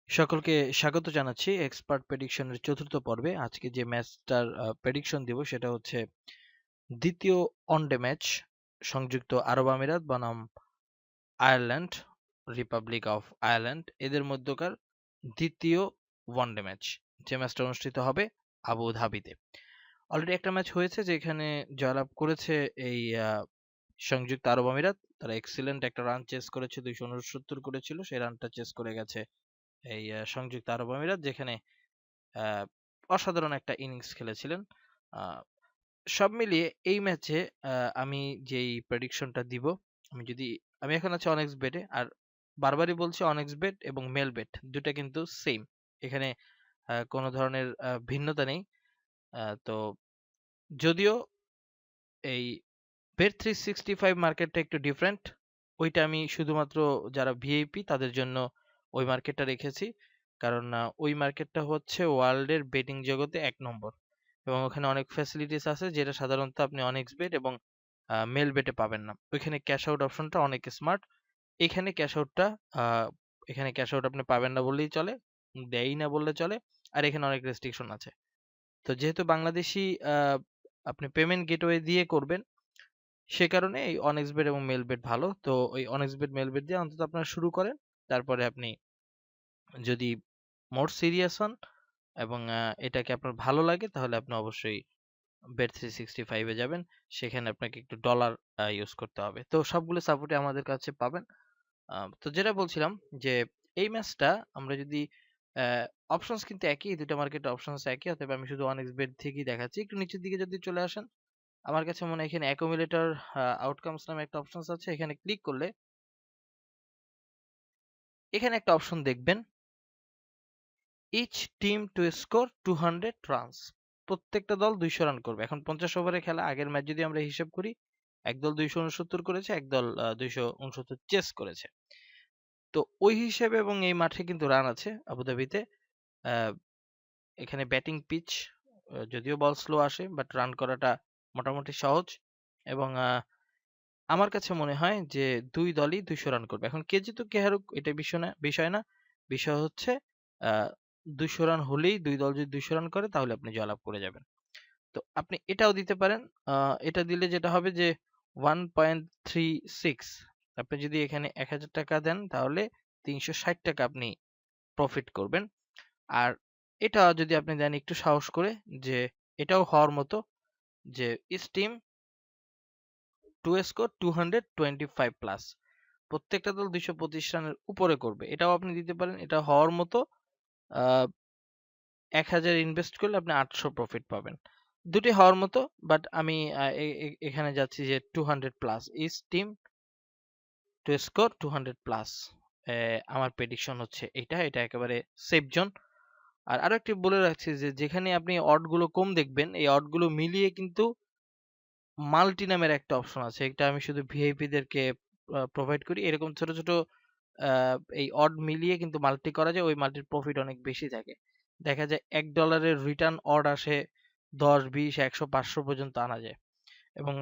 সকলকে স্বাগত জানাচ্ছি এক্সপার্ট প্রেডিকশনের চতুর্থ পর্বে। আজকে যে ম্যাচটার প্রেডিকশন দিব সেটা হচ্ছে দ্বিতীয় ওয়ানডে ম্যাচ সংযুক্ত আরব আমিরাত বনাম আয়ারল্যান্ড, রিপাবলিক অফ আয়ারল্যান্ড এদের মধ্যকার দ্বিতীয় ওয়ানডে ম্যাচ, যে ম্যাচটা অনুষ্ঠিত হবে আবু ধাবিতে। অলরেডি একটা ম্যাচ হয়েছে যেখানে জয়লাভ করেছে এই সংযুক্ত আরব আমিরাত। তারা এক্সিলেন্ট একটা রান চেস করেছে, 269 করেছিল, সেই রানটা চেস করে গেছে এই সংযুক্ত আরব আমিরাত, যেখানে অসাধারণ একটা ইনিংস খেলেছিলেন। সব মিলিয়ে এই ম্যাচে আমি যেই প্রেডিকশনটা দিব, আমি এখন আছি অনেক্স বেটে, আর বারবারই বলছি অনেক্স বেট এবং মেল বেট দুটা কিন্তু সেম, এখানে কোনো ধরনের ভিন্নতা নেই। তো যদিও এই বেট 365 মার্কেটটা একটু ডিফারেন্ট, ওইটা আমি শুধুমাত্র যারা ভিআইপি তাদের জন্য ওই মার্কেটটা রেখেছি, কারণ ওই মার্কেটটা হচ্ছে ওয়ার্ল্ডের বেটিং জগতে 1 নম্বর এবং ওখানে অনেক ফ্যাসিলিটিস আছে যেটা সাধারণত আপনি অনেক্স বেট এবং মেল বেটে পাবেন না। ওইখানে ক্যাশ আউট অপশনটা অনেক স্মার্ট, এখানে ক্যাশ আউটটা এখানে ক্যাশ আউট আপনি পাবেন না বললেই চলে, দেয়ই না বললে চলে, আর এখানে অনেক রেস্ট্রিকশন আছে। তো যেহেতু বাংলাদেশি আপনি পেমেন্ট গেটওয়ে দিয়ে করবেন, সে কারণে এই অনেক্স বেট এবং মেল বেট ভালো। তো ওই অনেক্স বেট মেল বেট দিয়ে অন্তত আপনারা শুরু করেন, তারপরে আপনি যদি মোর সিরিয়াস হন এবং এটাকে আপনার ভালো লাগে তাহলে আপনি অবশ্যই বেট 365 এ যাবেন, সেখানে আপনাকে একটু ডলার ইউজ করতে হবে। তো সবগুলো সাপোর্টে আমাদের কাছে পাবেন। তো যেটা বলছিলাম যে এই ম্যাচটা আমরা যদি অপশনস কিন্তু একই, দুটো মার্কেট অপশনস একই, অতএব আমি শুধু অনেক্স বেট থেকেই দেখাচ্ছি। একটু নিচের দিকে যদি চলে আসেন, আমার কাছে মনে হয় এখানে অ্যাকুমুলেটর আউটকামস নামে একটা অপশনস আছে, এখানে ক্লিক করলে এখানে একটা অপশন দেখবেন, each team to score 200 runs. প্রত্যেকটা দল 200 রান করবে। এখন 50 ওভারের খেলা, আগের ম্যাচ যদি আমরা হিসেব করি, এক দল 269 করেছে, এক দল 269 চেস করেছে। তো ওই হিসেবে এবং এই মাঠে কিন্তু রান আছে আবুধাবিতে। এখানে ব্যাটিং পিচ, যদিও বল স্লো আসে বাট রান করাটা মোটামুটি সহজ, এবং আমার কাছে মনে হয় যে দুই দলই 200 রান করবে। এখন কে জিতুক কে হারুক এটা বিষয় না, বিষয় হচ্ছে 200 রান হলেই, দুই দল যদি 200 রান করে তাহলে আপনি জয়লাভ করে যাবেন। তো আপনি এটাও দিতে পারেন, এটা দিলে যেটা হবে যে 1.36, আপনি যদি এখানে 1000 টাকা দেন তাহলে 360 টাকা আপনি প্রফিট করবেন। আর এটা যদি আপনি দেন একটু সাহস করে, যে এটাও হওয়ার মতো, যে ইস টিম টু স্কোর 225 প্লাস, প্রত্যেকটা দল 225 রানের উপরে করবে, এটাও আপনি দিতে পারেন। এটা হওয়ার মতো, 1000 ইনভেস্ট করলে আপনি 800 প্রফিট পাবেন। দুটি হওয়ার মতো, বাট আমি এখানে যাচ্ছি যে 200 plus, is team to score 200 plus. আমার প্রেডিকশন হচ্ছে এটা একেবারে সেফ জোন। আর আরো একটি বলে রাখছি যে যেখানে আপনি অড গুলো কম দেখবেন, এই অড গুলো মিলিয়ে কিন্তু মাল্টি নামের একটা অপশন আছে, এটা আমি শুধু ভিআইপি দেরকে প্রোভাইড করি। এরকম ছোট ছোট এই অড মিলিয়ে কিন্তু মাল্টি করা যায়, ওই মাল্টির প্রফিট অনেক বেশি থাকে। দেখা যায় $1 রিটার্ন অড আসে 10, 20, 100, 500 পর্যন্ত আনা যায়। এবং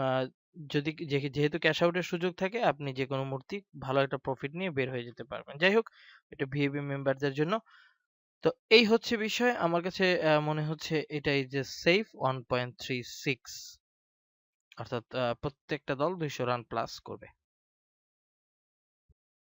যদি যেহেতু ক্যাশ আউটের সুযোগ থাকে, আপনি যে কোনো মুহূর্তে ভালো একটা প্রফিট নিয়ে বের হয়ে যেতে পারবেন। যাই হোক, এটা ভিআইপি মেম্বারদের জন্য। তো এই হচ্ছে বিষয়, আমার কাছে মনে হচ্ছে এটাই যে সেফ 1.36, অর্থাৎ প্রত্যেকটা দল 200 রান প্লাস করবে।